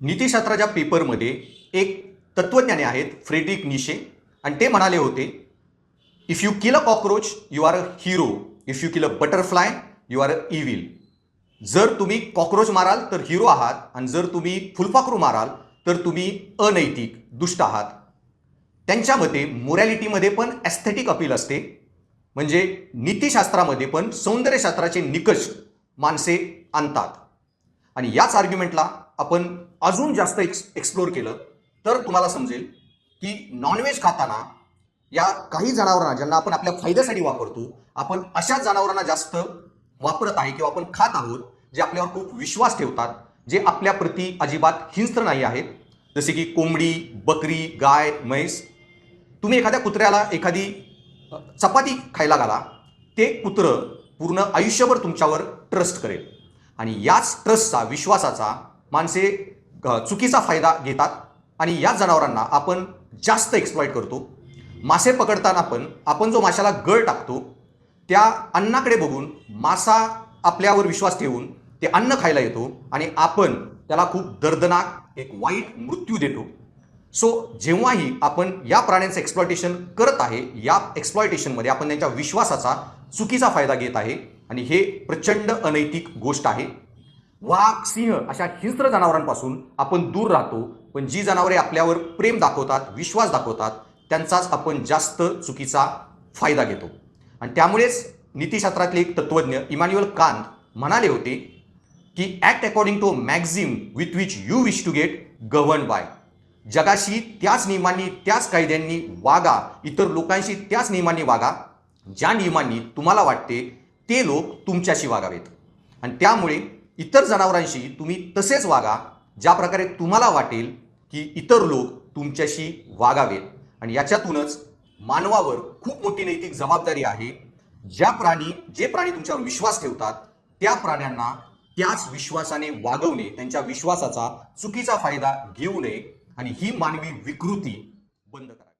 नीतिशास्त्राच्या पेपरमध्ये एक तत्वज्ञानी आहेत फ्रेडरिक नीशे आणि ते म्हणाले होते, if you kill a cockroach you are a hero, if you kill a butterfly you are a evil. जर तुम्ही कॉकरोच माराल तर हिरो आहात आणि जर तुम्ही फुलपाखरू माराल तर तुम्ही अनैतिक दुष्ट आहात. त्यांच्या मते मोरॅलिटीमध्ये पण ॲस्थेटिक अपील असते, म्हणजे नीतिशास्त्रामध्ये पण सौंदर्यशास्त्राचे निकष माणसे आणतात. आणि याच आर्ग्युमेंटला आपण अजून जास्त एक्सप्लोर केलं तर तुम्हाला समजेल की नॉनव्हेज खाताना या काही जनावरांना ज्यांना आपण आपल्या फायद्यासाठी वापरतो, आपण अशाच जनावरांना जास्त वापरत आहे किंवा आपण खात आहोत जे आपल्यावर खूप विश्वास ठेवतात, जे आपल्या प्रती अजिबात हिंस्त्र नाही आहेत. जसे की कोंबडी, बकरी, गाय, म्हैस. तुम्ही एखाद्या कुत्र्याला एखादी चपाती खायला घाला, ते कुत्रं पूर्ण आयुष्यभर तुमच्यावर ट्रस्ट करेल आणि याच ट्रस्टचा, विश्वासाचा माणसे चुकीचा फायदा घेतात आणि याच जनावरांना आपण जास्त एक्सप्लॉइट करतो. मासे पकडताना पण आपण जो माशाला गळ टाकतो त्या अन्नाकडे बघून मासा आपल्यावर विश्वास ठेवून ते अन्न खायला येतो आणि आपण त्याला खूप दर्दनाक एक वाईट मृत्यू देतो. सो जेव्हाही आपण या प्राण्यांचं एक्सप्लॉयटेशन करत आहे, या एक्सप्लॉयटेशनमध्ये आपण त्यांच्या विश्वासाचा चुकीचा फायदा घेत आहे आणि हे प्रचंड अनैतिक गोष्ट आहे. वाघ, सिंह अशा हिंस्र जनावरांपासून आपण दूर राहतो, पण जी जनावरे आपल्यावर प्रेम दाखवतात, विश्वास दाखवतात, त्यांचाच आपण जास्त चुकीचा फायदा घेतो. आणि त्यामुळेच नीतिशास्त्रातले एक तत्वज्ञ इमॅन्युअल कांत म्हणाले होते की act according to maxim with which you wish to get govern by. जगाशी त्याच नियमांनी, त्याच कायद्यांनी वागा, इतर लोकांशी त्याच नियमांनी वागा, ज्या नियमांनी तुम्हाला वाटते ते लोक तुमच्याशी वागावेत. आणि त्यामुळे इतर जनावरांशी तुम्ही तसेच वागा ज्या प्रकारे तुम्हाला वाटेल की इतर लोक तुमच्याशी वागावेत. आणि याच्यातूनच मानवावर खूप मोठी नैतिक जबाबदारी आहे. जे प्राणी तुमच्यावर विश्वास ठेवतात त्या प्राण्यांना त्याच विश्वासाने वागवणे, त्यांच्या विश्वासाचा चुकीचा फायदा घेऊ नये आणि ही मानवी विकृती बंद करा.